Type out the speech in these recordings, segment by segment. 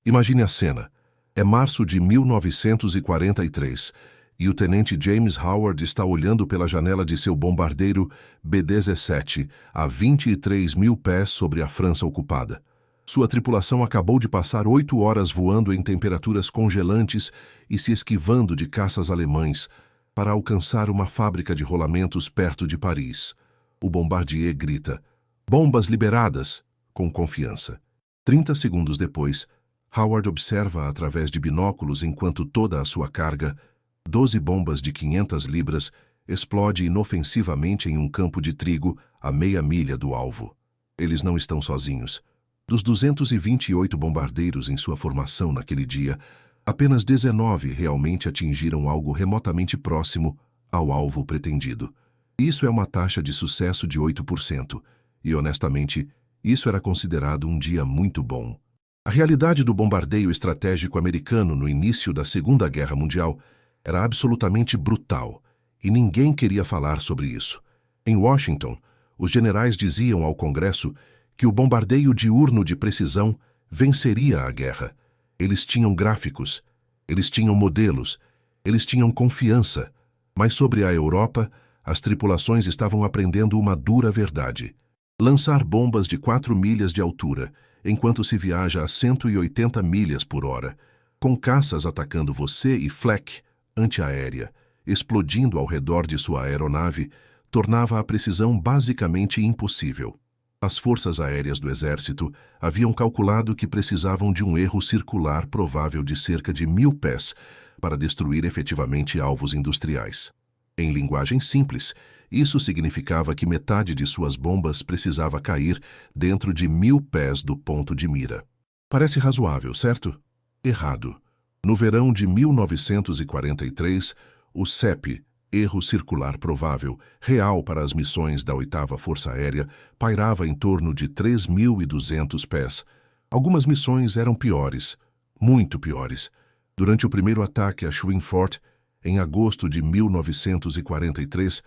Imagine a cena. É março de 1943 e o tenente James Howard está olhando pela janela de seu bombardeiro B-17 a 23 mil pés sobre a França ocupada. Sua tripulação acabou de passar 8 horas voando em temperaturas congelantes e se esquivando de caças alemães para alcançar uma fábrica de rolamentos perto de Paris. O bombardier grita: "Bombas liberadas!" com confiança. 30 segundos depois, Howard observa através de binóculos enquanto toda a sua carga, 12 bombas de 500 libras, explode inofensivamente em um campo de trigo a meia milha do alvo. Eles não estão sozinhos. Dos 228 bombardeiros em sua formação naquele dia, apenas 19 realmente atingiram algo remotamente próximo ao alvo pretendido. Isso é uma taxa de sucesso de 8%, e honestamente, isso era considerado um dia muito bom. A realidade do bombardeio estratégico americano no início da Segunda Guerra Mundial era absolutamente brutal, e ninguém queria falar sobre isso. Em Washington, os generais diziam ao Congresso que o bombardeio diurno de precisão venceria a guerra. Eles tinham gráficos, eles tinham modelos, eles tinham confiança, mas sobre a Europa, as tripulações estavam aprendendo uma dura verdade. Lançar bombas de 4 milhas de altura, enquanto se viaja a 180 milhas por hora, com caças atacando você e flak antiaérea, explodindo ao redor de sua aeronave, tornava a precisão basicamente impossível. As forças aéreas do exército haviam calculado que precisavam de um erro circular provável de cerca de 1000 pés para destruir efetivamente alvos industriais. Em linguagem simples, isso significava que metade de suas bombas precisava cair dentro de 1000 pés do ponto de mira. Parece razoável, certo? Errado. No verão de 1943, o CEP, erro circular provável, real para as missões da 8ª Força Aérea, pairava em torno de 3.200 pés. Algumas missões eram piores, muito piores. Durante o primeiro ataque a Schweinfurt, em agosto de 1943,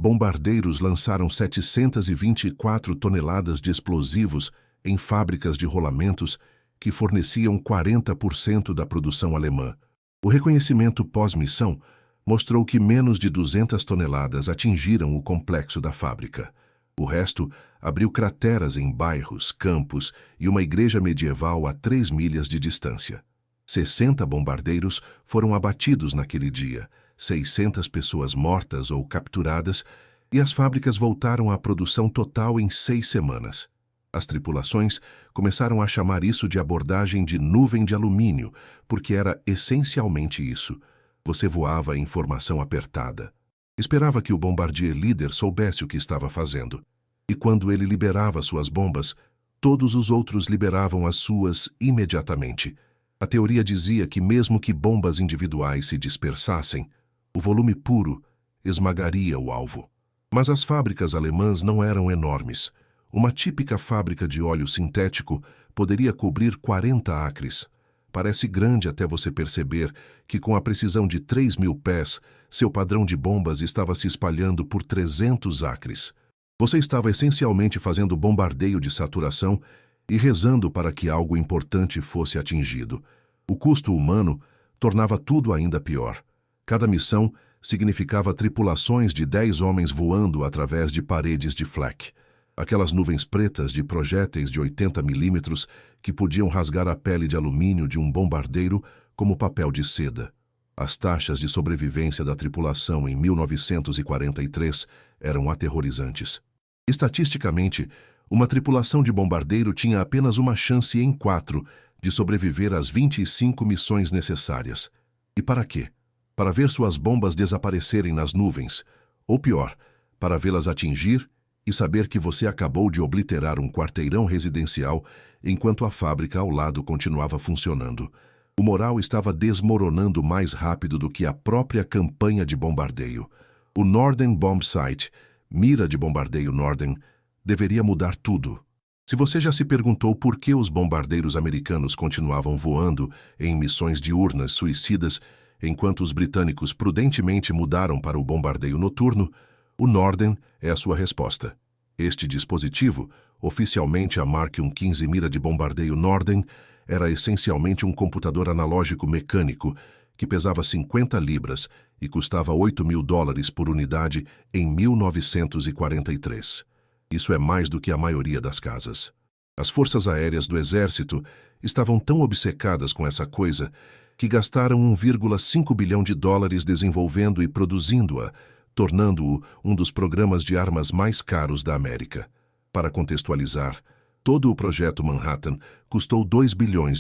bombardeiros lançaram 724 toneladas de explosivos em fábricas de rolamentos que forneciam 40% da produção alemã. O reconhecimento pós-missão mostrou que menos de 200 toneladas atingiram o complexo da fábrica. O resto abriu crateras em bairros, campos e uma igreja medieval a 3 milhas de distância. 60 bombardeiros foram abatidos naquele dia, 600 pessoas mortas ou capturadas, e as fábricas voltaram à produção total em 6 semanas. As tripulações começaram a chamar isso de abordagem de nuvem de alumínio, porque era essencialmente isso. Você voava em formação apertada. Esperava que o bombardier líder soubesse o que estava fazendo. E quando ele liberava suas bombas, todos os outros liberavam as suas imediatamente. A teoria dizia que mesmo que bombas individuais se dispersassem, o volume puro esmagaria o alvo. Mas as fábricas alemãs não eram enormes. Uma típica fábrica de óleo sintético poderia cobrir 40 acres. Parece grande até você perceber que, com a precisão de 3.000 pés, seu padrão de bombas estava se espalhando por 300 acres. Você estava essencialmente fazendo bombardeio de saturação e rezando para que algo importante fosse atingido. O custo humano tornava tudo ainda pior. Cada missão significava tripulações de 10 homens voando através de paredes de flak. Aquelas nuvens pretas de projéteis de 80 milímetros que podiam rasgar a pele de alumínio de um bombardeiro como papel de seda. As taxas de sobrevivência da tripulação em 1943 eram aterrorizantes. Estatisticamente, uma tripulação de bombardeiro tinha apenas uma chance em 4 de sobreviver às 25 missões necessárias. E para quê? Para ver suas bombas desaparecerem nas nuvens, ou pior, para vê-las atingir e saber que você acabou de obliterar um quarteirão residencial enquanto a fábrica ao lado continuava funcionando. O moral estava desmoronando mais rápido do que a própria campanha de bombardeio. O Norden Bomb Sight, mira de bombardeio Norden, deveria mudar tudo. Se você já se perguntou por que os bombardeiros americanos continuavam voando em missões diurnas suicidas enquanto os britânicos prudentemente mudaram para o bombardeio noturno, o Norden é a sua resposta. Este dispositivo, oficialmente a Mark 15 mira de bombardeio Norden, era essencialmente um computador analógico mecânico que pesava 50 libras e custava $8.000 por unidade em 1943. Isso é mais do que a maioria das casas. As forças aéreas do exército estavam tão obcecadas com essa coisa que gastaram $1,5 bilhão desenvolvendo e produzindo-a, tornando-o um dos programas de armas mais caros da América. Para contextualizar, todo o projeto Manhattan custou $2 bilhões.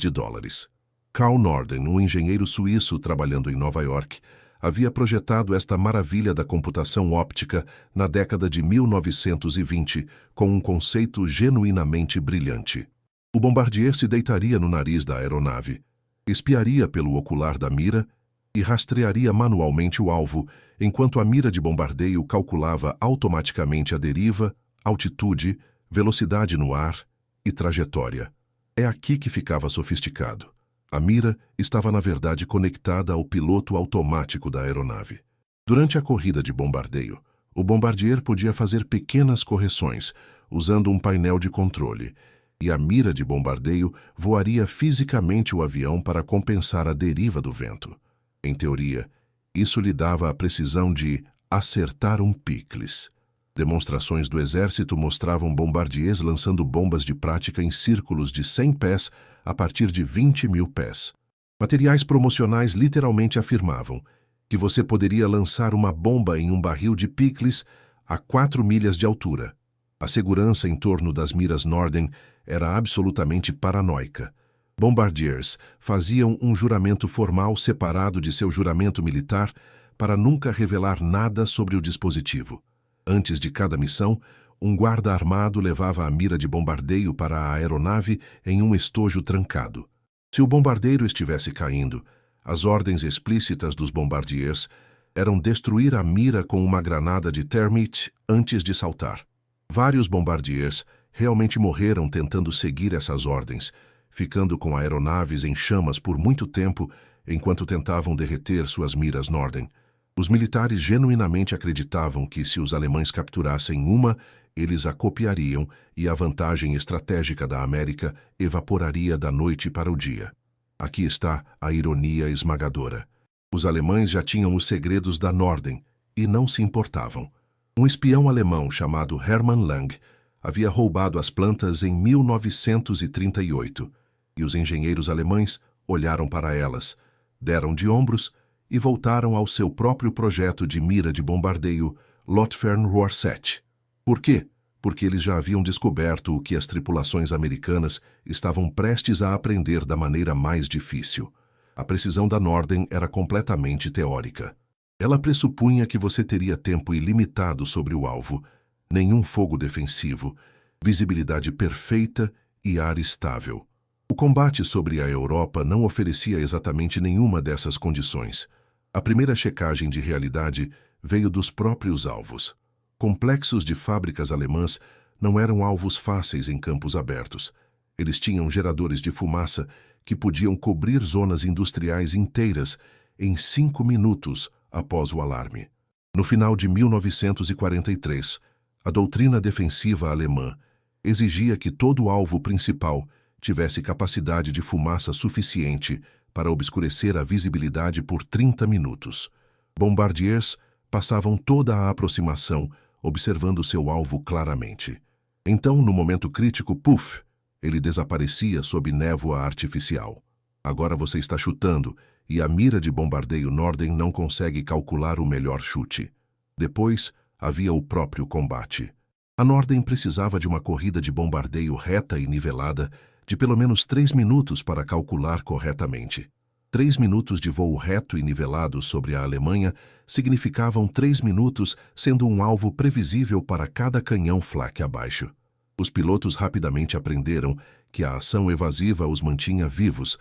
Carl Norden, um engenheiro suíço trabalhando em Nova York, havia projetado esta maravilha da computação óptica na década de 1920 com um conceito genuinamente brilhante. O bombardier se deitaria no nariz da aeronave, espiaria pelo ocular da mira e rastrearia manualmente o alvo, enquanto a mira de bombardeio calculava automaticamente a deriva, altitude, velocidade no ar e trajetória. É aqui que ficava sofisticado. A mira estava, na verdade, conectada ao piloto automático da aeronave. Durante a corrida de bombardeio, o bombardier podia fazer pequenas correções, usando um painel de controle, e a mira de bombardeio voaria fisicamente o avião para compensar a deriva do vento. Em teoria, isso lhe dava a precisão de acertar um picles. Demonstrações do exército mostravam bombardiers lançando bombas de prática em círculos de 100 pés a partir de 20.000 pés. Materiais promocionais literalmente afirmavam que você poderia lançar uma bomba em um barril de picles a 4 milhas de altura. A segurança em torno das miras Norden era absolutamente paranoica. Bombardiers faziam um juramento formal separado de seu juramento militar para nunca revelar nada sobre o dispositivo. Antes de cada missão, um guarda armado levava a mira de bombardeio para a aeronave em um estojo trancado. Se o bombardeiro estivesse caindo, as ordens explícitas dos bombardiers eram destruir a mira com uma granada de termite antes de saltar. Vários bombardiers realmente morreram tentando seguir essas ordens, ficando com aeronaves em chamas por muito tempo enquanto tentavam derreter suas miras Norden. Os militares genuinamente acreditavam que, se os alemães capturassem uma, eles a copiariam e a vantagem estratégica da América evaporaria da noite para o dia. Aqui está a ironia esmagadora. Os alemães já tinham os segredos da Norden e não se importavam. Um espião alemão chamado Hermann Lang havia roubado as plantas em 1938 e os engenheiros alemães olharam para elas, deram de ombros e voltaram ao seu próprio projeto de mira de bombardeio Lotfern-Rorset. Por quê? Porque eles já haviam descoberto o que as tripulações americanas estavam prestes a aprender da maneira mais difícil. A precisão da Norden era completamente teórica. Ela pressupunha que você teria tempo ilimitado sobre o alvo, nenhum fogo defensivo, visibilidade perfeita e ar estável. O combate sobre a Europa não oferecia exatamente nenhuma dessas condições. A primeira checagem de realidade veio dos próprios alvos. Complexos de fábricas alemãs não eram alvos fáceis em campos abertos. Eles tinham geradores de fumaça que podiam cobrir zonas industriais inteiras em 5 minutos após o alarme. No final de 1943, a doutrina defensiva alemã exigia que todo alvo principal tivesse capacidade de fumaça suficiente para obscurecer a visibilidade por 30 minutos. Bombardiers passavam toda a aproximação observando seu alvo claramente. Então, no momento crítico, puf, ele desaparecia sob névoa artificial. Agora você está chutando e a mira de bombardeio Norden não consegue calcular o melhor chute. Depois, havia o próprio combate. A Norden precisava de uma corrida de bombardeio reta e nivelada de pelo menos 3 minutos para calcular corretamente. 3 minutos de voo reto e nivelado sobre a Alemanha significavam 3 minutos sendo um alvo previsível para cada canhão flak abaixo. Os pilotos rapidamente aprenderam que a ação evasiva os mantinha vivos,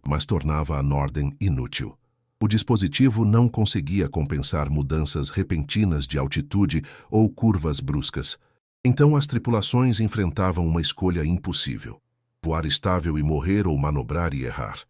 mas tornava a Norden inútil. O dispositivo não conseguia compensar mudanças repentinas de altitude ou curvas bruscas. Então as tripulações enfrentavam uma escolha impossível: voar estável e morrer ou manobrar e errar.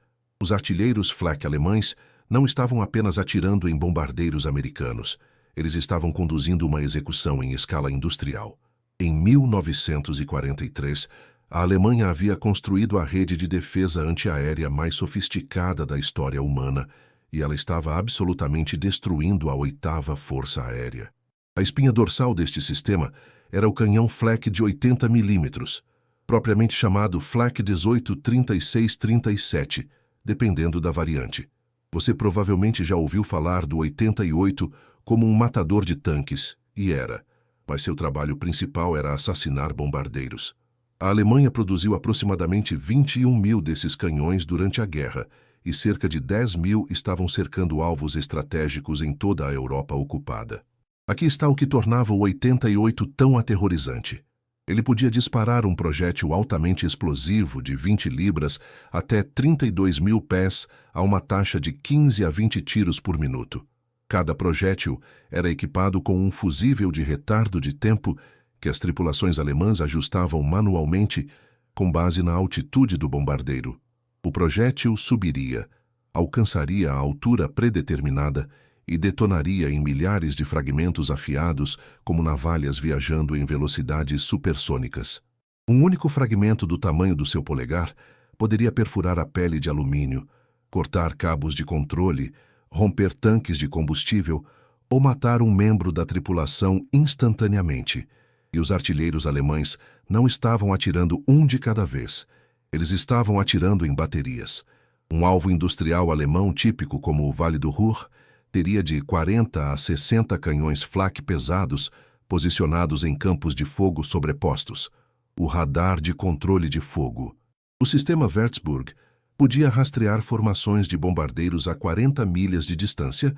Os artilheiros flak alemães não estavam apenas atirando em bombardeiros americanos, eles estavam conduzindo uma execução em escala industrial. Em 1943, A Alemanha havia construído a rede de defesa antiaérea mais sofisticada da história humana e ela estava absolutamente destruindo a 8ª Força Aérea. A espinha dorsal deste sistema era o canhão Flak de 80 milímetros, propriamente chamado Flak 18-36-37, dependendo da variante. Você provavelmente já ouviu falar do 88 como um matador de tanques, e era, mas seu trabalho principal era assassinar bombardeiros. A Alemanha produziu aproximadamente 21 mil desses canhões durante a guerra, e cerca de 10 mil estavam cercando alvos estratégicos em toda a Europa ocupada. Aqui está o que tornava o 88 tão aterrorizante. Ele podia disparar um projétil altamente explosivo de 20 libras até 32 mil pés a uma taxa de 15 a 20 tiros por minuto. Cada projétil era equipado com um fusível de retardo de tempo que as tripulações alemãs ajustavam manualmente com base na altitude do bombardeiro. O projétil subiria, alcançaria a altura predeterminada e detonaria em milhares de fragmentos afiados como navalhas viajando em velocidades supersônicas. Um único fragmento do tamanho do seu polegar poderia perfurar a pele de alumínio, cortar cabos de controle, romper tanques de combustível ou matar um membro da tripulação instantaneamente. E os artilheiros alemães não estavam atirando um de cada vez. Eles estavam atirando em baterias. Um alvo industrial alemão típico como o Vale do Ruhr teria de 40 a 60 canhões Flak pesados posicionados em campos de fogo sobrepostos. O radar de controle de fogo. O sistema Würzburg podia rastrear formações de bombardeiros a 40 milhas de distância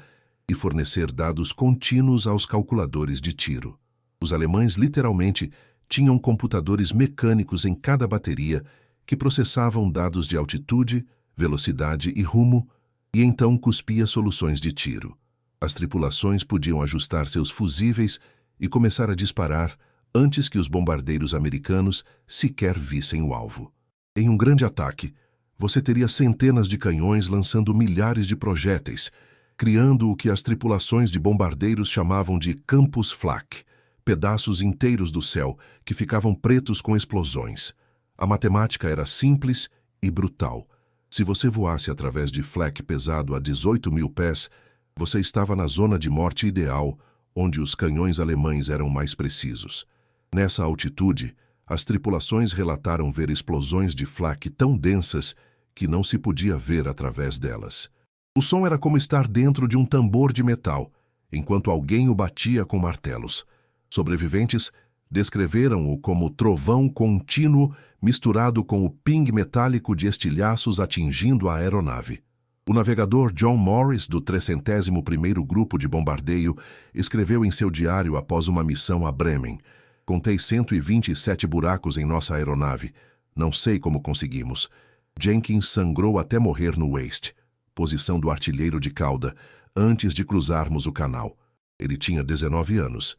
e fornecer dados contínuos aos calculadores de tiro. Os alemães literalmente tinham computadores mecânicos em cada bateria que processavam dados de altitude, velocidade e rumo e então cuspia soluções de tiro. As tripulações podiam ajustar seus fusíveis e começar a disparar antes que os bombardeiros americanos sequer vissem o alvo. Em um grande ataque, você teria centenas de canhões lançando milhares de projéteis, criando o que as tripulações de bombardeiros chamavam de campos Flak, pedaços inteiros do céu que ficavam pretos com explosões. A matemática era simples e brutal. Se você voasse através de Flak pesado a 18 mil pés, você estava na zona de morte ideal, onde os canhões alemães eram mais precisos. Nessa altitude, as tripulações relataram ver explosões de Flak tão densas que não se podia ver através delas. O som era como estar dentro de um tambor de metal, enquanto alguém o batia com martelos. Sobreviventes descreveram-o como trovão contínuo misturado com o ping metálico de estilhaços atingindo a aeronave. O navegador John Morris, do 301º Grupo de Bombardeio, escreveu em seu diário após uma missão a Bremen: "Contei 127 buracos em nossa aeronave. Não sei como conseguimos. Jenkins sangrou até morrer no waist, posição do artilheiro de cauda, antes de cruzarmos o canal. Ele tinha 19 anos.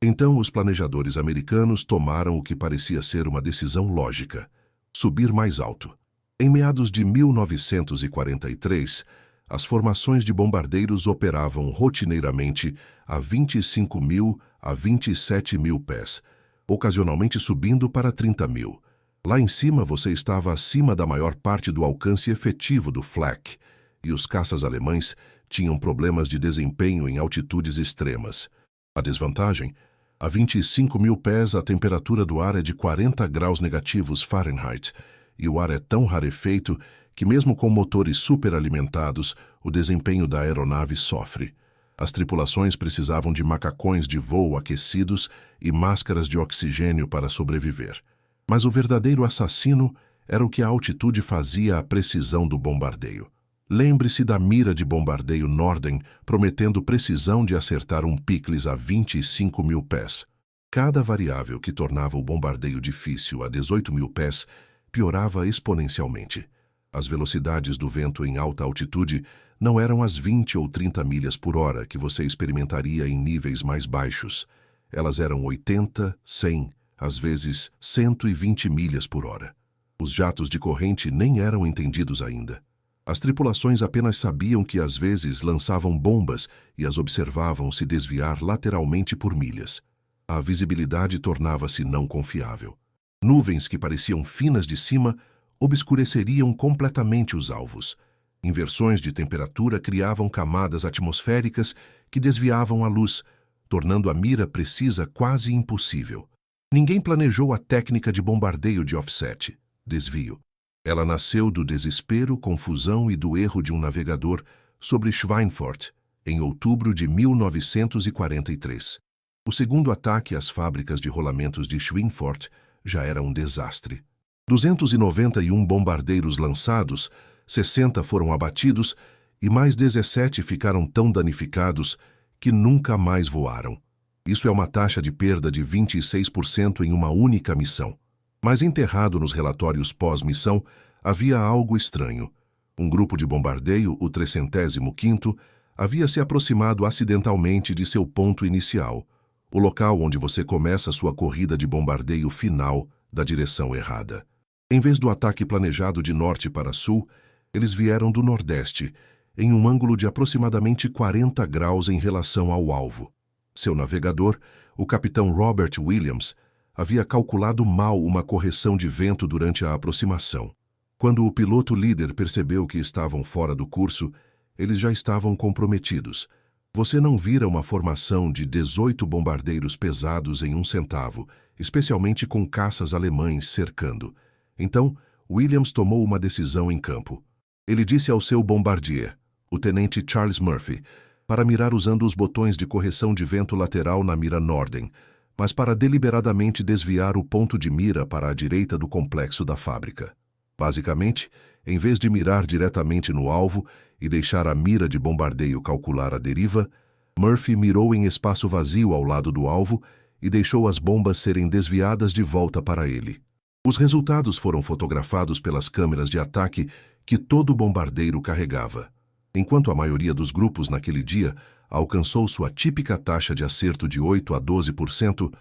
Então os planejadores americanos tomaram o que parecia ser uma decisão lógica: subir mais alto. Em meados de 1943, as formações de bombardeiros operavam rotineiramente a 25 mil a 27 mil pés, ocasionalmente subindo para 30 mil. Lá em cima você estava acima da maior parte do alcance efetivo do Flak, e os caças alemães tinham problemas de desempenho em altitudes extremas. A desvantagem: a 25 mil pés a temperatura do ar é de 40 graus negativos Fahrenheit, e o ar é tão rarefeito que mesmo com motores superalimentados, o desempenho da aeronave sofre. As tripulações precisavam de macacões de voo aquecidos e máscaras de oxigênio para sobreviver. Mas o verdadeiro assassino era o que a altitude fazia à precisão do bombardeio. Lembre-se da mira de bombardeio Norden prometendo precisão de acertar um picles a 25 mil pés. Cada variável que tornava o bombardeio difícil a 18 mil pés piorava exponencialmente. As velocidades do vento em alta altitude não eram as 20 ou 30 milhas por hora que você experimentaria em níveis mais baixos. Elas eram 80, 100, às vezes 120 milhas por hora. Os jatos de corrente nem eram entendidos ainda. As tripulações apenas sabiam que às vezes lançavam bombas e as observavam se desviar lateralmente por milhas. A visibilidade tornava-se não confiável. Nuvens que pareciam finas de cima obscureceriam completamente os alvos. Inversões de temperatura criavam camadas atmosféricas que desviavam a luz, tornando a mira precisa quase impossível. Ninguém planejou a técnica de bombardeio de offset, desvio. Ela nasceu do desespero, confusão e do erro de um navegador sobre Schweinfurt, em outubro de 1943. O segundo ataque às fábricas de rolamentos de Schweinfurt já era um desastre. 291 bombardeiros lançados, 60 foram abatidos e mais 17 ficaram tão danificados que nunca mais voaram. Isso é uma taxa de perda de 26% em uma única missão. Mas enterrado nos relatórios pós-missão, havia algo estranho. Um grupo de bombardeio, o 305º, havia se aproximado acidentalmente de seu ponto inicial, o local onde você começa sua corrida de bombardeio final da direção errada. Em vez do ataque planejado de norte para sul, eles vieram do nordeste, em um ângulo de aproximadamente 40 graus em relação ao alvo. Seu navegador, o capitão Robert Williams, havia calculado mal uma correção de vento durante a aproximação. Quando o piloto líder percebeu que estavam fora do curso, eles já estavam comprometidos. Você não vira uma formação de 18 bombardeiros pesados em 1 centavo, especialmente com caças alemães cercando. Então, Williams tomou uma decisão em campo. Ele disse ao seu bombardier, o tenente Charles Murphy, para mirar usando os botões de correção de vento lateral na mira Norden, mas para deliberadamente desviar o ponto de mira para a direita do complexo da fábrica. Basicamente, em vez de mirar diretamente no alvo e deixar a mira de bombardeio calcular a deriva, Murphy mirou em espaço vazio ao lado do alvo e deixou as bombas serem desviadas de volta para ele. Os resultados foram fotografados pelas câmeras de ataque que todo bombardeiro carregava. Enquanto a maioria dos grupos naquele dia alcançou sua típica taxa de acerto de 8 a 12%,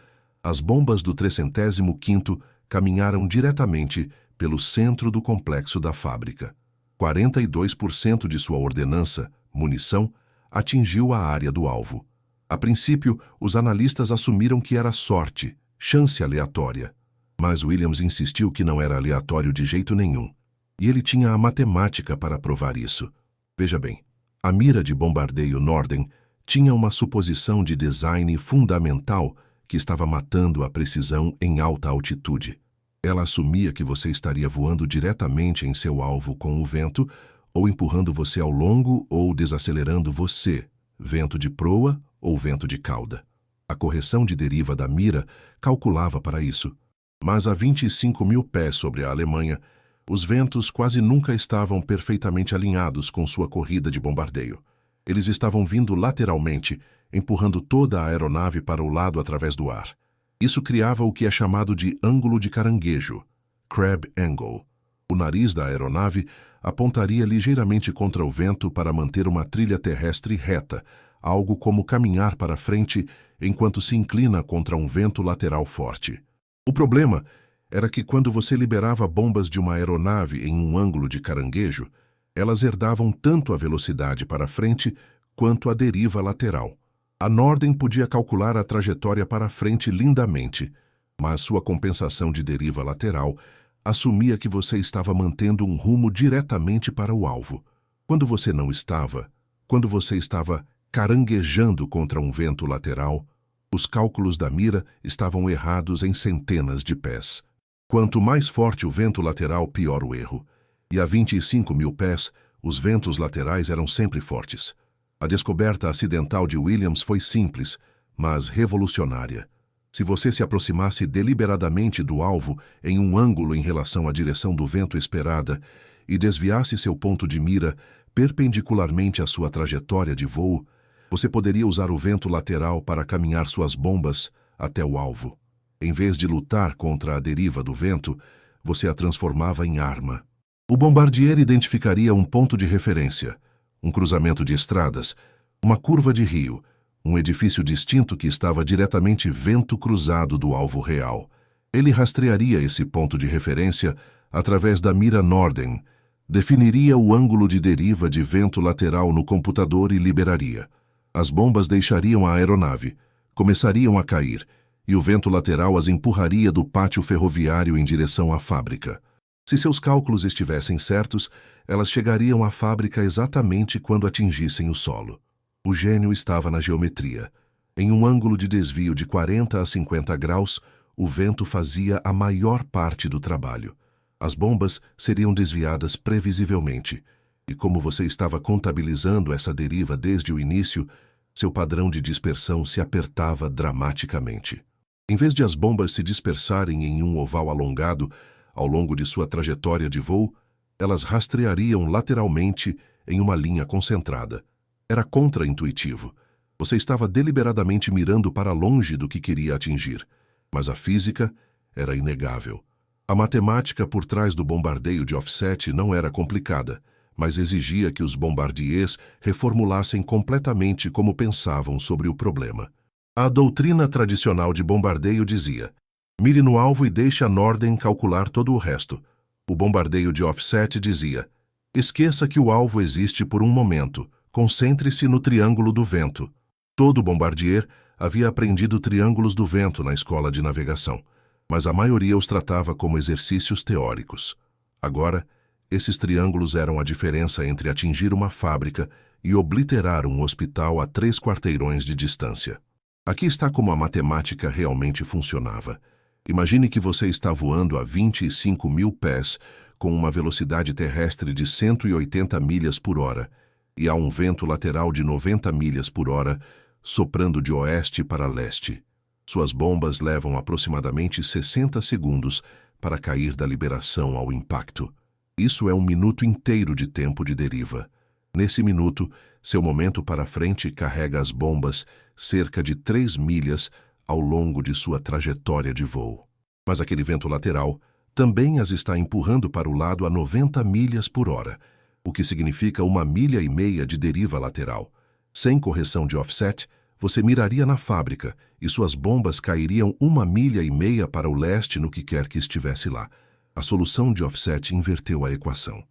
as bombas do 305º caminharam diretamente pelo centro do complexo da fábrica. 42% de sua ordenança, munição, atingiu a área do alvo. A princípio, os analistas assumiram que era sorte, chance aleatória. Mas Williams insistiu que não era aleatório de jeito nenhum. E ele tinha a matemática para provar isso. Veja bem, a mira de bombardeio Norden tinha uma suposição de design fundamental que estava matando a precisão em alta altitude. Ela assumia que você estaria voando diretamente em seu alvo com o vento, ou empurrando você ao longo ou desacelerando você, vento de proa ou vento de cauda. A correção de deriva da mira calculava para isso. Mas a 25 mil pés sobre a Alemanha, os ventos quase nunca estavam perfeitamente alinhados com sua corrida de bombardeio. Eles estavam vindo lateralmente, empurrando toda a aeronave para o lado através do ar. Isso criava o que é chamado de ângulo de caranguejo, crab angle. O nariz da aeronave apontaria ligeiramente contra o vento para manter uma trilha terrestre reta, algo como caminhar para frente enquanto se inclina contra um vento lateral forte. O problema era que quando você liberava bombas de uma aeronave em um ângulo de caranguejo, elas herdavam tanto a velocidade para frente quanto a deriva lateral. A Norden podia calcular a trajetória para frente lindamente, mas sua compensação de deriva lateral assumia que você estava mantendo um rumo diretamente para o alvo. Quando você estava caranguejando contra um vento lateral, os cálculos da mira estavam errados em centenas de pés. Quanto mais forte o vento lateral, pior o erro. E a 25 mil pés, os ventos laterais eram sempre fortes. A descoberta acidental de Williams foi simples, mas revolucionária. Se você se aproximasse deliberadamente do alvo em um ângulo em relação à direção do vento esperada e desviasse seu ponto de mira perpendicularmente à sua trajetória de voo, você poderia usar o vento lateral para caminhar suas bombas até o alvo. Em vez de lutar contra a deriva do vento, você a transformava em arma. O bombardier identificaria um ponto de referência, um cruzamento de estradas, uma curva de rio, um edifício distinto que estava diretamente vento cruzado do alvo real. Ele rastrearia esse ponto de referência através da mira Norden, definiria o ângulo de deriva de vento lateral no computador e liberaria. As bombas deixariam a aeronave, começariam a cair, e o vento lateral as empurraria do pátio ferroviário em direção à fábrica. Se seus cálculos estivessem certos, elas chegariam à fábrica exatamente quando atingissem o solo. O gênio estava na geometria. Em um ângulo de desvio de 40 a 50 graus, o vento fazia a maior parte do trabalho. As bombas seriam desviadas previsivelmente, e como você estava contabilizando essa deriva desde o início, seu padrão de dispersão se apertava dramaticamente. Em vez de as bombas se dispersarem em um oval alongado ao longo de sua trajetória de voo, elas rastreariam lateralmente em uma linha concentrada. Era contraintuitivo. Você estava deliberadamente mirando para longe do que queria atingir, mas a física era inegável. A matemática por trás do bombardeio de offset não era complicada, mas exigia que os bombardiers reformulassem completamente como pensavam sobre o problema. A doutrina tradicional de bombardeio dizia: mire no alvo e deixe a Norden calcular todo o resto. O bombardeio de offset dizia: esqueça que o alvo existe por um momento, concentre-se no triângulo do vento. Todo bombardier havia aprendido triângulos do vento na escola de navegação, mas a maioria os tratava como exercícios teóricos. Agora, esses triângulos eram a diferença entre atingir uma fábrica e obliterar um hospital a 3 quarteirões de distância. Aqui está como a matemática realmente funcionava. Imagine que você está voando a 25 mil pés com uma velocidade terrestre de 180 milhas por hora e há um vento lateral de 90 milhas por hora soprando de oeste para leste. Suas bombas levam aproximadamente 60 segundos para cair da liberação ao impacto. Isso é um minuto inteiro de tempo de deriva. Nesse minuto, seu momento para frente carrega as bombas cerca de 3 milhas ao longo de sua trajetória de voo. Mas aquele vento lateral também as está empurrando para o lado a 90 milhas por hora, o que significa 1,5 milhas de deriva lateral. Sem correção de offset, você miraria na fábrica e suas bombas cairiam 1,5 milhas para o leste no que quer que estivesse lá. A solução de offset inverteu a equação.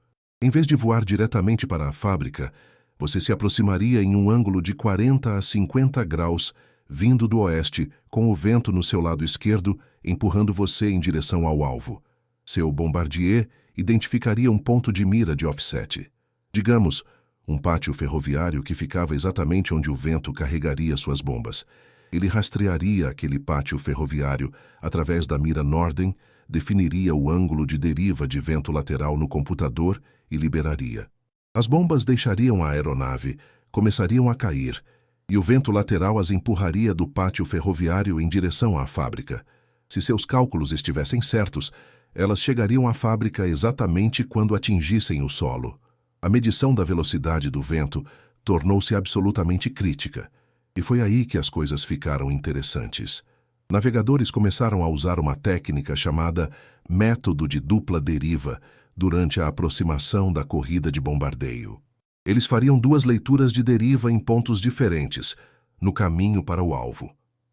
Em vez de voar diretamente para a fábrica, você se aproximaria em um ângulo de 40 a 50 graus, vindo do oeste, com o vento no seu lado esquerdo, empurrando você em direção ao alvo. Seu bombardier identificaria um ponto de mira de offset. Digamos, um pátio ferroviário que ficava exatamente onde o vento carregaria suas bombas. Ele rastrearia aquele pátio ferroviário através da mira Norden, definiria o ângulo de deriva de vento lateral no computador e liberaria. As bombas deixariam a aeronave, começariam a cair, e o vento lateral as empurraria do pátio ferroviário em direção à fábrica. Se seus cálculos estivessem certos, elas chegariam à fábrica exatamente quando atingissem o solo. A medição da velocidade do vento tornou-se absolutamente crítica, e foi aí que as coisas ficaram interessantes. Navegadores começaram a usar uma técnica chamada método de dupla deriva durante a aproximação da corrida de bombardeio. Eles fariam 2 leituras de deriva em pontos diferentes, no caminho para o alvo.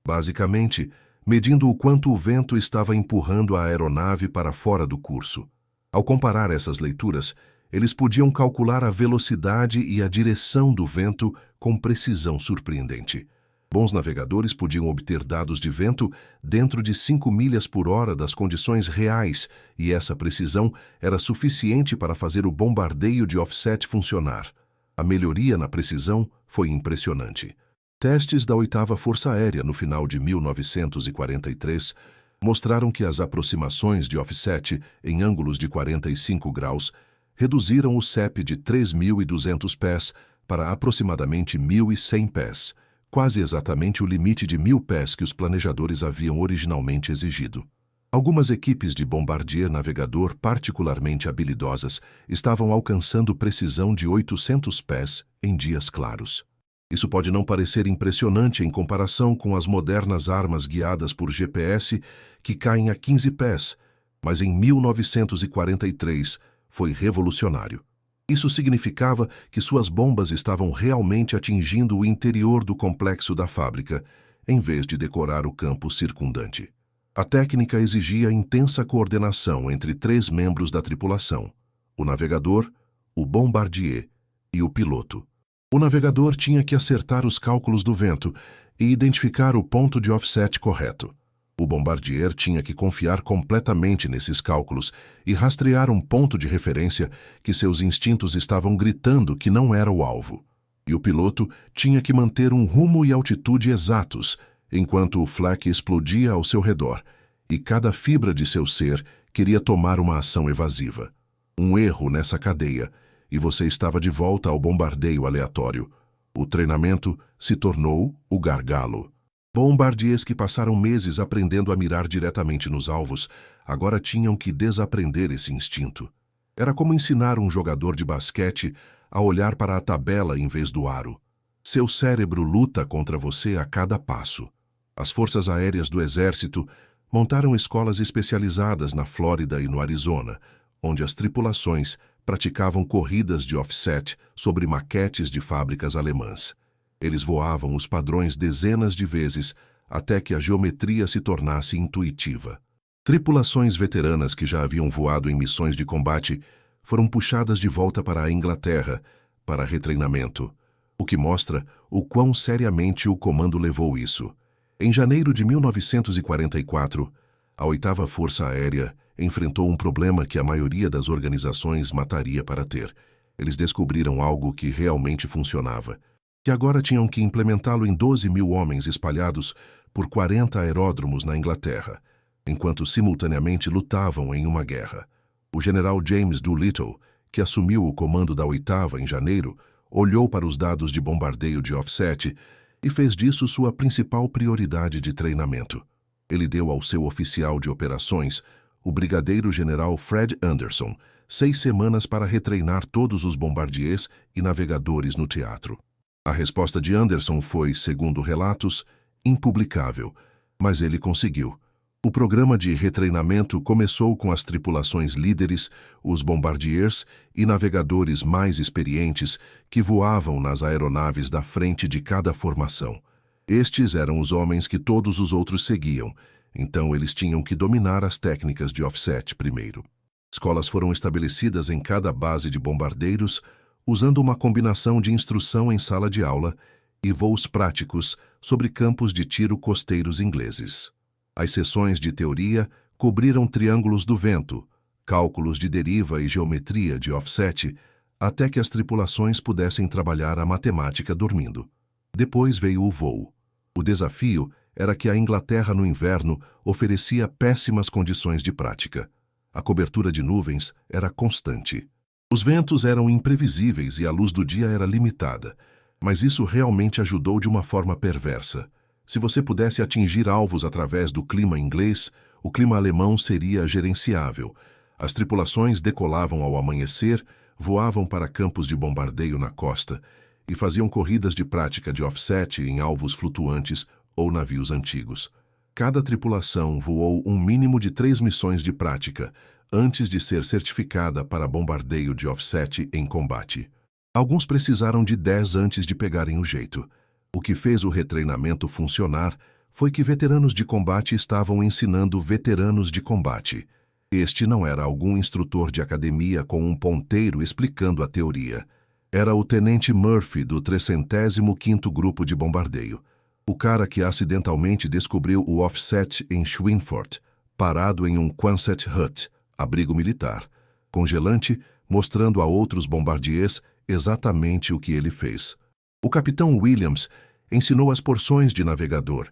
Basicamente, medindo o quanto o vento estava empurrando a aeronave para fora do curso. Ao comparar essas leituras, eles podiam calcular a velocidade e a direção do vento com precisão surpreendente. Bons navegadores podiam obter dados de vento dentro de 5 milhas por hora das condições reais, e essa precisão era suficiente para fazer o bombardeio de offset funcionar. A melhoria na precisão foi impressionante. Testes da 8ª Força Aérea no final de 1943 mostraram que as aproximações de offset em ângulos de 45 graus reduziram o CEP de 3.200 pés para aproximadamente 1.100 pés, quase exatamente o limite de 1.000 pés que os planejadores haviam originalmente exigido. Algumas equipes de bombardier navegador particularmente habilidosas estavam alcançando precisão de 800 pés em dias claros. Isso pode não parecer impressionante em comparação com as modernas armas guiadas por GPS que caem a 15 pés, mas em 1943 foi revolucionário. Isso significava que suas bombas estavam realmente atingindo o interior do complexo da fábrica, em vez de decorar o campo circundante. A técnica exigia intensa coordenação entre 3 membros da tripulação: o navegador, o bombardier e o piloto. O navegador tinha que acertar os cálculos do vento e identificar o ponto de offset correto. O Bombardier tinha que confiar completamente nesses cálculos e rastrear um ponto de referência que seus instintos estavam gritando que não era o alvo. E o piloto tinha que manter um rumo e altitude exatos, enquanto o flak explodia ao seu redor, e cada fibra de seu ser queria tomar uma ação evasiva. Um erro nessa cadeia, e você estava de volta ao bombardeio aleatório. O treinamento se tornou o gargalo. Bombardiers que passaram meses aprendendo a mirar diretamente nos alvos, agora tinham que desaprender esse instinto. Era como ensinar um jogador de basquete a olhar para a tabela em vez do aro. Seu cérebro luta contra você a cada passo. As forças aéreas do exército montaram escolas especializadas na Flórida e no Arizona, onde as tripulações praticavam corridas de offset sobre maquetes de fábricas alemãs. Eles voavam os padrões dezenas de vezes até que a geometria se tornasse intuitiva. Tripulações veteranas que já haviam voado em missões de combate foram puxadas de volta para a Inglaterra para retreinamento, o que mostra o quão seriamente o comando levou isso. Em janeiro de 1944, a 8ª Força Aérea enfrentou um problema que a maioria das organizações mataria para ter. Eles descobriram algo que realmente funcionava, que agora tinham que implementá-lo em 12.000 homens espalhados por 40 aeródromos na Inglaterra, enquanto simultaneamente lutavam em uma guerra. O general James Doolittle, que assumiu o comando da 8ª em janeiro, olhou para os dados de bombardeio de offset e fez disso sua principal prioridade de treinamento. Ele deu ao seu oficial de operações, o brigadeiro-general Fred Anderson, 6 semanas para retreinar todos os bombardiers e navegadores no teatro. A resposta de Anderson foi, segundo relatos, impublicável, mas ele conseguiu. O programa de retreinamento começou com as tripulações líderes, os bombardiers e navegadores mais experientes que voavam nas aeronaves da frente de cada formação. Estes eram os homens que todos os outros seguiam, então eles tinham que dominar as técnicas de offset primeiro. Escolas foram estabelecidas em cada base de bombardeiros, usando uma combinação de instrução em sala de aula e voos práticos sobre campos de tiro costeiros ingleses. As sessões de teoria cobriram triângulos do vento, cálculos de deriva e geometria de offset, até que as tripulações pudessem trabalhar a matemática dormindo. Depois veio o voo. O desafio era que a Inglaterra no inverno oferecia péssimas condições de prática. A cobertura de nuvens era constante. Os ventos eram imprevisíveis e a luz do dia era limitada, mas isso realmente ajudou de uma forma perversa. Se você pudesse atingir alvos através do clima inglês, o clima alemão seria gerenciável. As tripulações decolavam ao amanhecer, voavam para campos de bombardeio na costa e faziam corridas de prática de offset em alvos flutuantes ou navios antigos. Cada tripulação voou um mínimo de 3 missões de prática antes de ser certificada para bombardeio de offset em combate. Alguns precisaram de 10 antes de pegarem o jeito. O que fez o retreinamento funcionar foi que veteranos de combate estavam ensinando veteranos de combate. Este não era algum instrutor de academia com um ponteiro explicando a teoria. Era o tenente Murphy do 305º Grupo de Bombardeio, o cara que acidentalmente descobriu o offset em Schweinfurt, parado em um Quonset Hut, abrigo militar, congelante, mostrando a outros bombardiers exatamente o que ele fez. O capitão Williams ensinou as porções de navegador,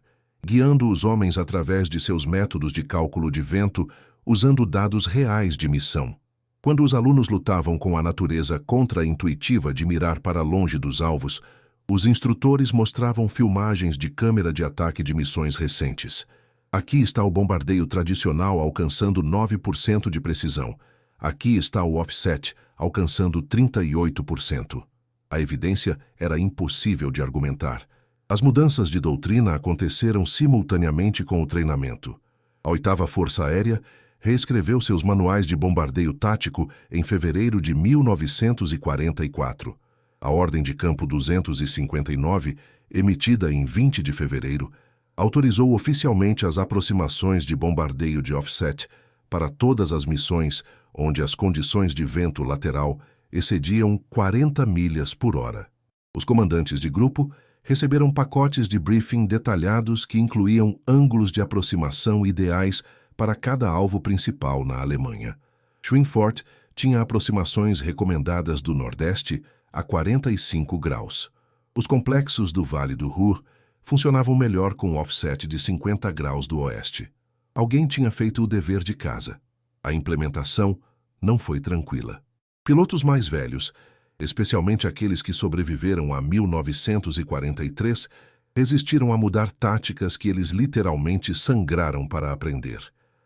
guiando os homens através de seus métodos de cálculo de vento, usando dados reais de missão. Quando os alunos lutavam com a natureza contra-intuitiva de mirar para longe dos alvos, os instrutores mostravam filmagens de câmera de ataque de missões recentes. Aqui está o bombardeio tradicional alcançando 9% de precisão. Aqui está o offset alcançando 38%. A evidência era impossível de argumentar. As mudanças de doutrina aconteceram simultaneamente com o treinamento. A 8ª Força Aérea reescreveu seus manuais de bombardeio tático em fevereiro de 1944. A Ordem de Campo 259, emitida em 20 de fevereiro, autorizou oficialmente as aproximações de bombardeio de offset para todas as missões onde as condições de vento lateral excediam 40 milhas por hora. Os comandantes de grupo receberam pacotes de briefing detalhados que incluíam ângulos de aproximação ideais para cada alvo principal na Alemanha. Schweinfurt tinha aproximações recomendadas do Nordeste a 45 graus. Os complexos do Vale do Ruhr funcionavam melhor com offset de 50 graus do Oeste. Alguém tinha feito o dever de casa. A implementação não foi tranquila. Pilotos mais velhos, especialmente aqueles que sobreviveram a 1943, resistiram a mudar táticas que eles literalmente sangraram para aprender.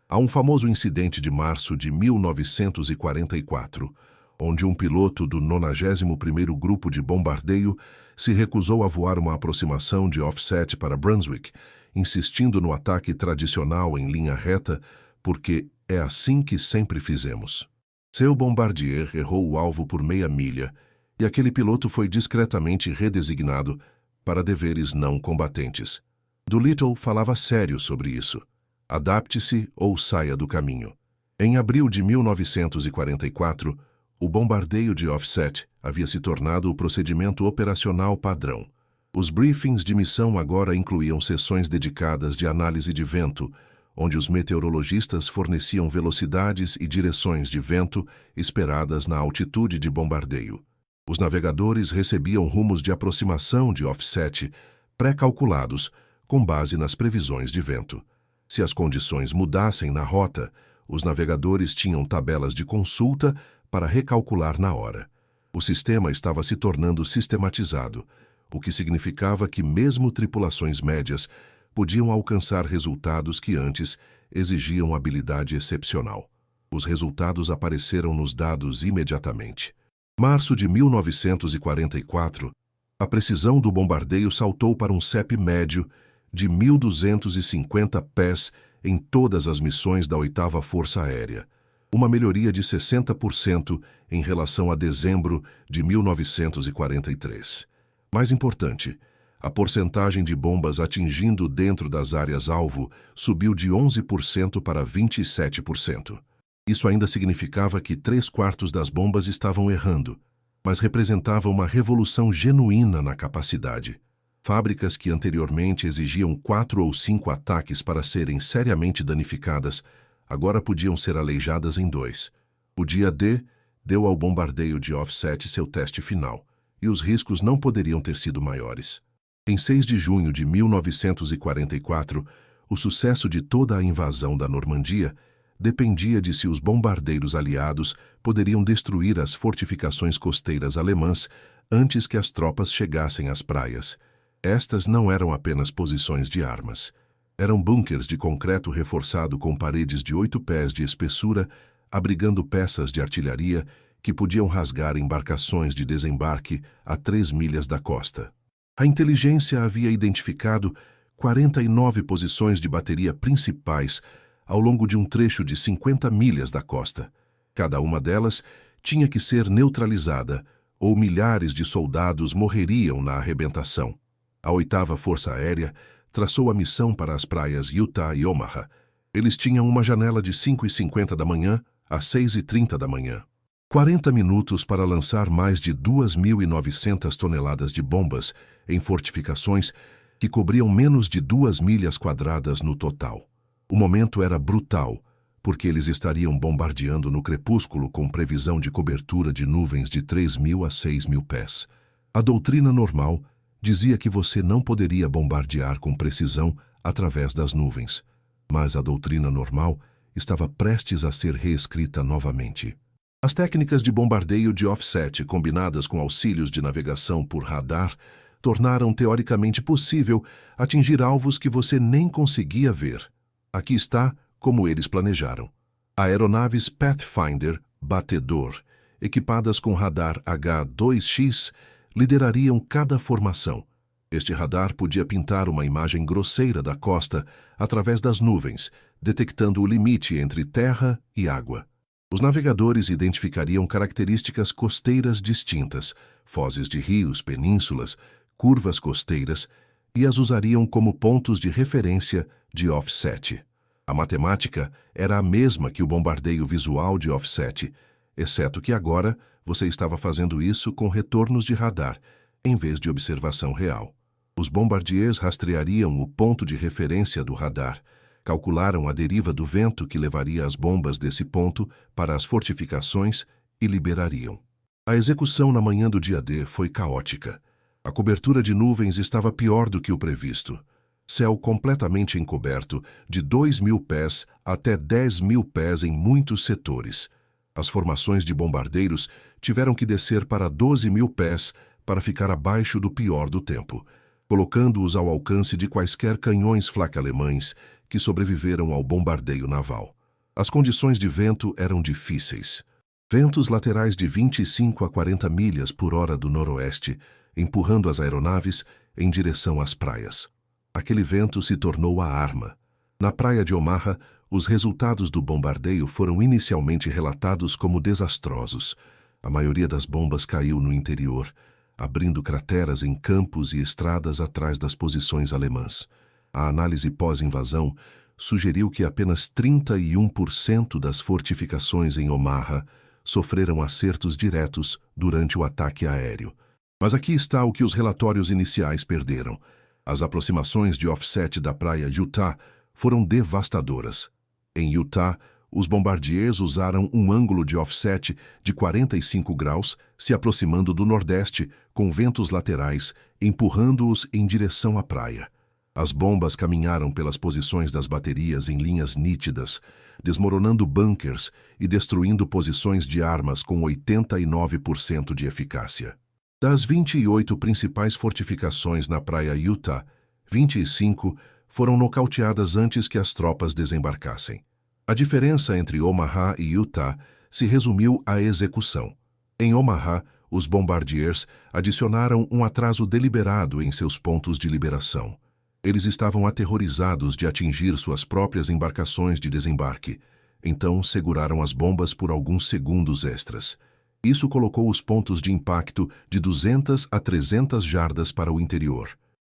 Há um famoso incidente de março de 1944, onde um piloto do 91º Grupo de Bombardeio se recusou a voar uma aproximação de offset para Brunswick, insistindo no ataque tradicional em linha reta, porque é assim que sempre fizemos. Seu Bombardier errou o alvo por meia milha e aquele piloto foi discretamente redesignado para deveres não combatentes. Doolittle falava sério sobre isso. Adapte-se ou saia do caminho. Em abril de 1944, o bombardeio de offset havia se tornado o procedimento operacional padrão. Os briefings de missão agora incluíam sessões dedicadas de análise de vento, onde os meteorologistas forneciam velocidades e direções de vento esperadas na altitude de bombardeio. Os navegadores recebiam rumos de aproximação de offset pré-calculados com base nas previsões de vento. Se as condições mudassem na rota, os navegadores tinham tabelas de consulta para recalcular na hora. O sistema estava se tornando sistematizado, o que significava que mesmo tripulações médias podiam alcançar resultados que antes exigiam habilidade excepcional. Os resultados apareceram nos dados imediatamente. Março de 1944, a precisão do bombardeio saltou para um CEP médio de 1.250 pés em todas as missões da 8ª Força Aérea, uma melhoria de 60% em relação a dezembro de 1943. Mais importante, a porcentagem de bombas atingindo dentro das áreas-alvo subiu de 11% para 27%. Isso ainda significava que 3/4 das bombas estavam errando, mas representava uma revolução genuína na capacidade. Fábricas que anteriormente exigiam 4 ou 5 ataques para serem seriamente danificadas, agora podiam ser aleijadas em 2. O dia D deu ao bombardeio de offset seu teste final, e os riscos não poderiam ter sido maiores. Em 6 de junho de 1944, o sucesso de toda a invasão da Normandia dependia de se os bombardeiros aliados poderiam destruir as fortificações costeiras alemãs antes que as tropas chegassem às praias. Estas não eram apenas posições de armas. Eram bunkers de concreto reforçado com paredes de 8 pés de espessura, abrigando peças de artilharia que podiam rasgar embarcações de desembarque a 3 milhas da costa. A inteligência havia identificado 49 posições de bateria principais ao longo de um trecho de 50 milhas da costa. Cada uma delas tinha que ser neutralizada, ou milhares de soldados morreriam na arrebentação. A 8ª Força Aérea traçou a missão para as praias Utah e Omaha. Eles tinham uma janela de 5h50 da manhã a 6h30 da manhã. 40 minutos para lançar mais de 2.900 toneladas de bombas em fortificações que cobriam menos de 2 milhas quadradas no total. O momento era brutal, porque eles estariam bombardeando no crepúsculo com previsão de cobertura de nuvens de 3.000 a 6.000 pés. A doutrina normal dizia que você não poderia bombardear com precisão através das nuvens, mas a doutrina normal estava prestes a ser reescrita novamente. As técnicas de bombardeio de offset combinadas com auxílios de navegação por radar tornaram teoricamente possível atingir alvos que você nem conseguia ver. Aqui está como eles planejaram. Aeronaves Pathfinder Batedor, equipadas com radar H-2X, liderariam cada formação. Este radar podia pintar uma imagem grosseira da costa através das nuvens, detectando o limite entre terra e água. Os navegadores identificariam características costeiras distintas, fozes de rios, penínsulas, curvas costeiras, e as usariam como pontos de referência de offset. A matemática era a mesma que o bombardeio visual de offset, exceto que agora você estava fazendo isso com retornos de radar, em vez de observação real. Os bombardiers rastreariam o ponto de referência do radar, calcularam a deriva do vento que levaria as bombas desse ponto para as fortificações e liberariam. A execução na manhã do dia D foi caótica. A cobertura de nuvens estava pior do que o previsto. Céu completamente encoberto, de 2.000 pés até 10.000 pés em muitos setores. As formações de bombardeiros tiveram que descer para 12.000 pés para ficar abaixo do pior do tempo, colocando-os ao alcance de quaisquer canhões flak alemães que sobreviveram ao bombardeio naval. As condições de vento eram difíceis. Ventos laterais de 25 a 40 milhas por hora do noroeste, empurrando as aeronaves em direção às praias. Aquele vento se tornou a arma. Na praia de Omaha, os resultados do bombardeio foram inicialmente relatados como desastrosos. A maioria das bombas caiu no interior, abrindo crateras em campos e estradas atrás das posições alemãs. A análise pós-invasão sugeriu que apenas 31% das fortificações em Omaha sofreram acertos diretos durante o ataque aéreo. Mas aqui está o que os relatórios iniciais perderam. As aproximações de offset da praia Utah foram devastadoras. Em Utah, os bombardiers usaram um ângulo de offset de 45 graus, se aproximando do nordeste, com ventos laterais, empurrando-os em direção à praia. As bombas caminharam pelas posições das baterias em linhas nítidas, desmoronando bunkers e destruindo posições de armas com 89% de eficácia. Das 28 principais fortificações na praia Utah, 25 foram nocauteadas antes que as tropas desembarcassem. A diferença entre Omaha e Utah se resumiu à execução. Em Omaha, os bombardiers adicionaram um atraso deliberado em seus pontos de liberação. Eles estavam aterrorizados de atingir suas próprias embarcações de desembarque, então seguraram as bombas por alguns segundos extras. Isso colocou os pontos de impacto de 200 a 300 jardas para o interior.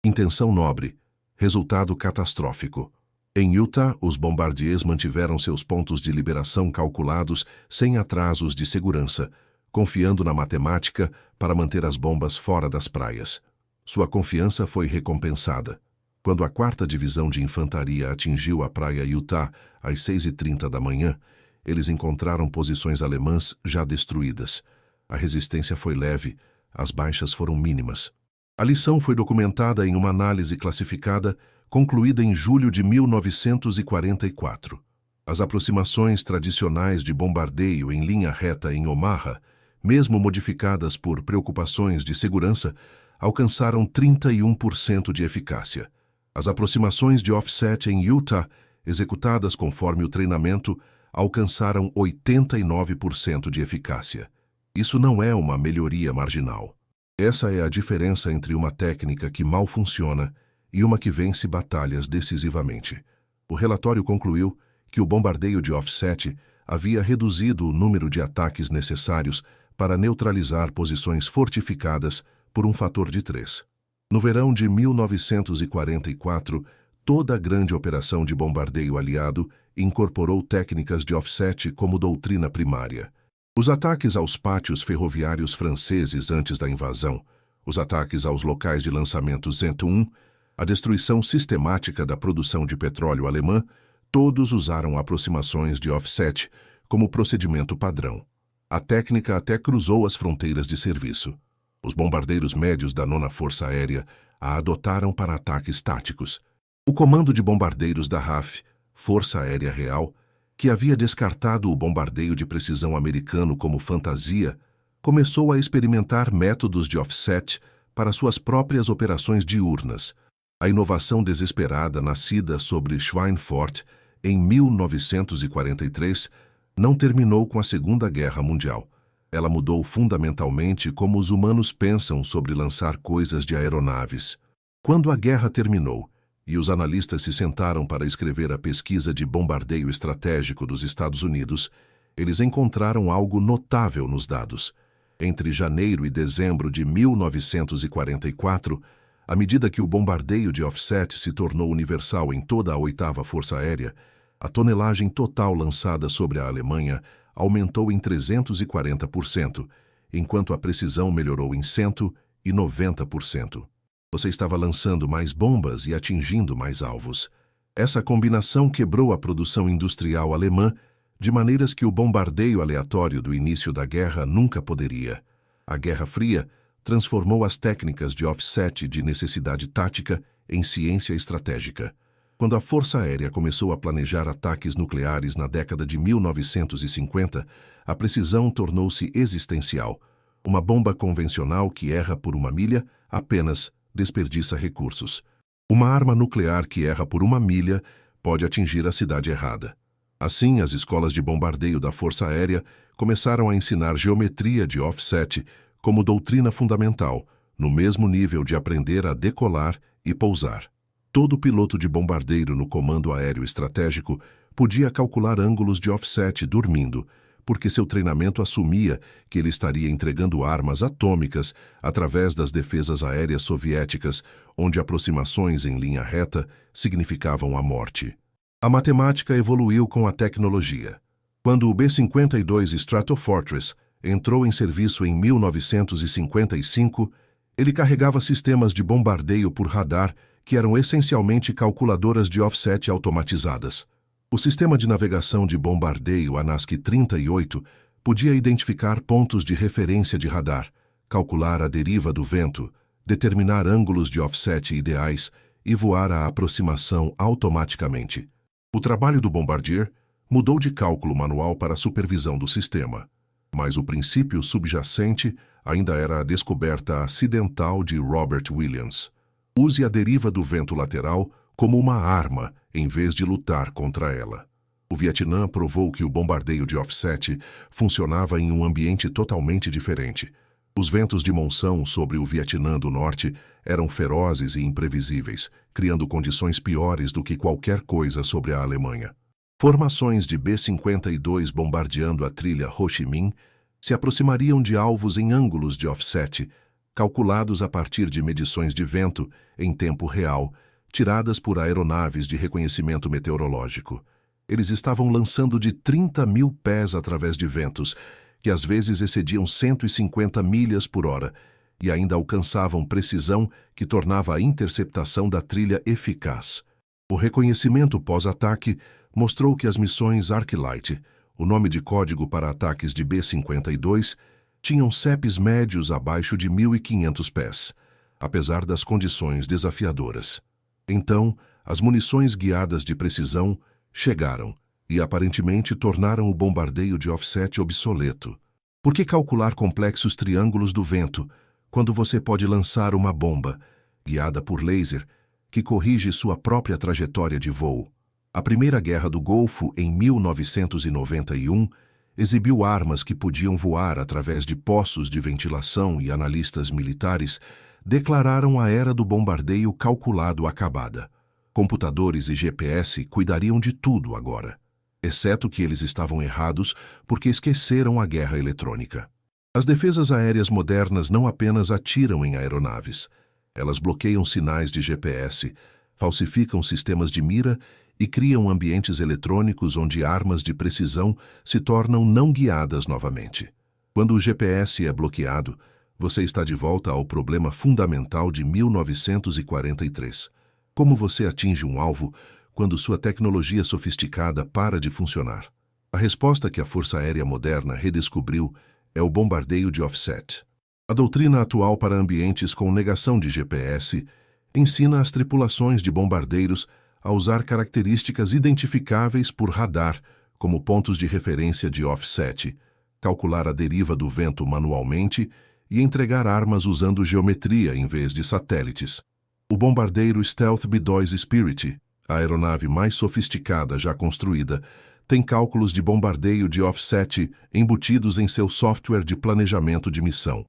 Intenção nobre, resultado catastrófico. Em Utah, os bombardiers mantiveram seus pontos de liberação calculados sem atrasos de segurança, confiando na matemática para manter as bombas fora das praias. Sua confiança foi recompensada. Quando a 4ª Divisão de Infantaria atingiu a praia Utah às 6h30 da manhã, eles encontraram posições alemãs já destruídas. A resistência foi leve, as baixas foram mínimas. A lição foi documentada em uma análise classificada concluída em julho de 1944. As aproximações tradicionais de bombardeio em linha reta em Omaha, mesmo modificadas por preocupações de segurança, alcançaram 31% de eficácia. As aproximações de offset em Utah, executadas conforme o treinamento, alcançaram 89% de eficácia. Isso não é uma melhoria marginal. Essa é a diferença entre uma técnica que mal funciona e uma que vence batalhas decisivamente. O relatório concluiu que o bombardeio de offset havia reduzido o número de ataques necessários para neutralizar posições fortificadas por um fator de 3. No verão de 1944, toda a grande operação de bombardeio aliado incorporou técnicas de offset como doutrina primária. Os ataques aos pátios ferroviários franceses antes da invasão, os ataques aos locais de lançamento Z1, a destruição sistemática da produção de petróleo alemã, todos usaram aproximações de offset como procedimento padrão. A técnica até cruzou as fronteiras de serviço. Os bombardeiros médios da 9ª Força Aérea a adotaram para ataques táticos. O Comando de Bombardeiros da RAF, Força Aérea Real, que havia descartado o bombardeio de precisão americano como fantasia, começou a experimentar métodos de offset para suas próprias operações diurnas. A inovação desesperada nascida sobre Schweinfurt em 1943 não terminou com a Segunda Guerra Mundial. Ela mudou fundamentalmente como os humanos pensam sobre lançar coisas de aeronaves. Quando a guerra terminou e os analistas se sentaram para escrever a pesquisa de bombardeio estratégico dos Estados Unidos, eles encontraram algo notável nos dados. Entre janeiro e dezembro de 1944, à medida que o bombardeio de offset se tornou universal em toda a 8ª Força Aérea, a tonelagem total lançada sobre a Alemanha aumentou em 340%, enquanto a precisão melhorou em 190%. Você estava lançando mais bombas e atingindo mais alvos. Essa combinação quebrou a produção industrial alemã de maneiras que o bombardeio aleatório do início da guerra nunca poderia. A Guerra Fria transformou as técnicas de offset de necessidade tática em ciência estratégica. Quando a Força Aérea começou a planejar ataques nucleares na década de 1950, a precisão tornou-se existencial. Uma bomba convencional que erra por uma milha apenas desperdiça recursos. Uma arma nuclear que erra por uma milha pode atingir a cidade errada. Assim, as escolas de bombardeio da Força Aérea começaram a ensinar geometria de offset como doutrina fundamental, no mesmo nível de aprender a decolar e pousar. Todo piloto de bombardeiro no Comando Aéreo Estratégico podia calcular ângulos de offset dormindo, porque seu treinamento assumia que ele estaria entregando armas atômicas através das defesas aéreas soviéticas, onde aproximações em linha reta significavam a morte. A matemática evoluiu com a tecnologia. Quando o B-52 Stratofortress entrou em serviço em 1955, ele carregava sistemas de bombardeio por radar que eram essencialmente calculadoras de offset automatizadas. O sistema de navegação de bombardeio ANASC-38 podia identificar pontos de referência de radar, calcular a deriva do vento, determinar ângulos de offset ideais e voar a aproximação automaticamente. O trabalho do bombardier mudou de cálculo manual para a supervisão do sistema, mas o princípio subjacente ainda era a descoberta acidental de Robert Williams. Use a deriva do vento lateral como uma arma, em vez de lutar contra ela. O Vietnã provou que o bombardeio de offset funcionava em um ambiente totalmente diferente. Os ventos de monção sobre o Vietnã do Norte eram ferozes e imprevisíveis, criando condições piores do que qualquer coisa sobre a Alemanha. Formações de B-52 bombardeando a trilha Ho Chi Minh se aproximariam de alvos em ângulos de offset, calculados a partir de medições de vento em tempo real, tiradas por aeronaves de reconhecimento meteorológico. Eles estavam lançando de 30 mil pés através de ventos, que às vezes excediam 150 milhas por hora, e ainda alcançavam precisão que tornava a interceptação da trilha eficaz. O reconhecimento pós-ataque mostrou que as missões Arclight, o nome de código para ataques de B-52, tinham CEPs médios abaixo de 1.500 pés, apesar das condições desafiadoras. Então, as munições guiadas de precisão chegaram e aparentemente tornaram o bombardeio de offset obsoleto. Por que calcular complexos triângulos do vento quando você pode lançar uma bomba, guiada por laser, que corrige sua própria trajetória de voo? A Primeira Guerra do Golfo, em 1991, exibiu armas que podiam voar através de poços de ventilação e analistas militares declararam a era do bombardeio calculado acabada. Computadores e GPS cuidariam de tudo agora, exceto que eles estavam errados porque esqueceram a guerra eletrônica. As defesas aéreas modernas não apenas atiram em aeronaves, elas bloqueiam sinais de GPS, falsificam sistemas de mira e criam ambientes eletrônicos onde armas de precisão se tornam não guiadas novamente. Quando o GPS é bloqueado, você está de volta ao problema fundamental de 1943. Como você atinge um alvo quando sua tecnologia sofisticada para de funcionar? A resposta que a Força Aérea moderna redescobriu é o bombardeio de offset. A doutrina atual para ambientes com negação de GPS ensina as tripulações de bombardeiros a usar características identificáveis por radar como pontos de referência de offset, calcular a deriva do vento manualmente e entregar armas usando geometria em vez de satélites. O bombardeiro Stealth B-2 Spirit, a aeronave mais sofisticada já construída, tem cálculos de bombardeio de offset embutidos em seu software de planejamento de missão.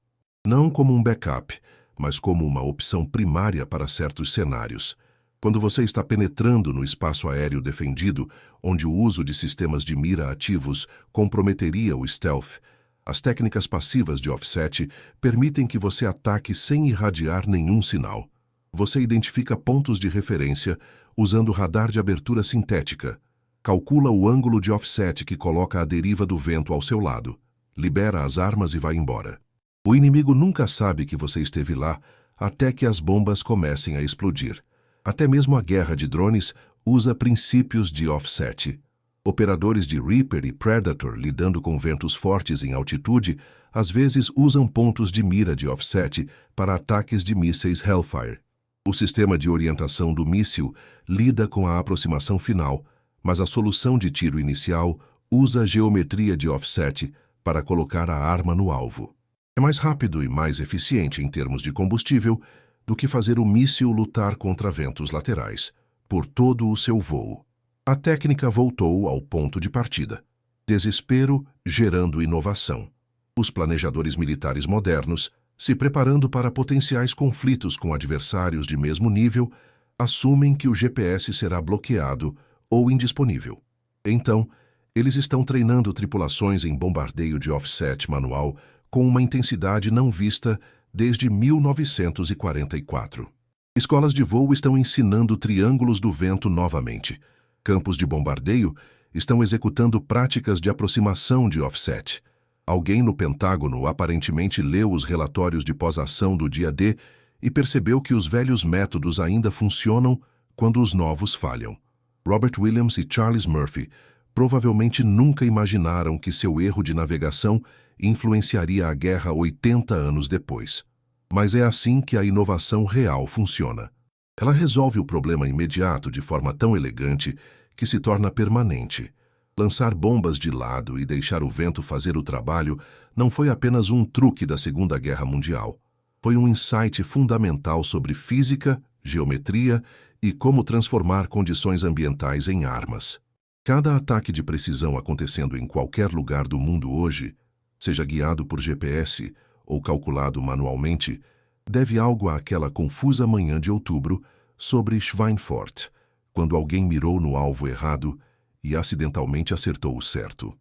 Não como um backup, mas como uma opção primária para certos cenários. Quando você está penetrando no espaço aéreo defendido, onde o uso de sistemas de mira ativos comprometeria o stealth, as técnicas passivas de offset permitem que você ataque sem irradiar nenhum sinal. Você identifica pontos de referência usando radar de abertura sintética, calcula o ângulo de offset que coloca a deriva do vento ao seu lado, libera as armas e vai embora. O inimigo nunca sabe que você esteve lá até que as bombas comecem a explodir. Até mesmo a guerra de drones usa princípios de offset. Operadores de Reaper e Predator lidando com ventos fortes em altitude às vezes usam pontos de mira de offset para ataques de mísseis Hellfire. O sistema de orientação do míssil lida com a aproximação final, mas a solução de tiro inicial usa a geometria de offset para colocar a arma no alvo. É mais rápido e mais eficiente em termos de combustível do que fazer o míssil lutar contra ventos laterais, por todo o seu voo. A técnica voltou ao ponto de partida. Desespero gerando inovação. Os planejadores militares modernos, se preparando para potenciais conflitos com adversários de mesmo nível, assumem que o GPS será bloqueado ou indisponível. Então, eles estão treinando tripulações em bombardeio de offset manual com uma intensidade não vista desde 1944. Escolas de voo estão ensinando triângulos do vento novamente. Campos de bombardeio estão executando práticas de aproximação de offset. Alguém no Pentágono aparentemente leu os relatórios de pós-ação do dia D e percebeu que os velhos métodos ainda funcionam quando os novos falham. Robert Williams e Charles Murphy provavelmente nunca imaginaram que seu erro de navegação influenciaria a guerra 80 anos depois. Mas é assim que a inovação real funciona. Ela resolve o problema imediato de forma tão elegante que se torna permanente. Lançar bombas de lado e deixar o vento fazer o trabalho não foi apenas um truque da Segunda Guerra Mundial. Foi um insight fundamental sobre física, geometria e como transformar condições ambientais em armas. Cada ataque de precisão acontecendo em qualquer lugar do mundo hoje, seja guiado por GPS ou calculado manualmente, deve algo àquela confusa manhã de outubro sobre Schweinfurt, quando alguém mirou no alvo errado e acidentalmente acertou o certo.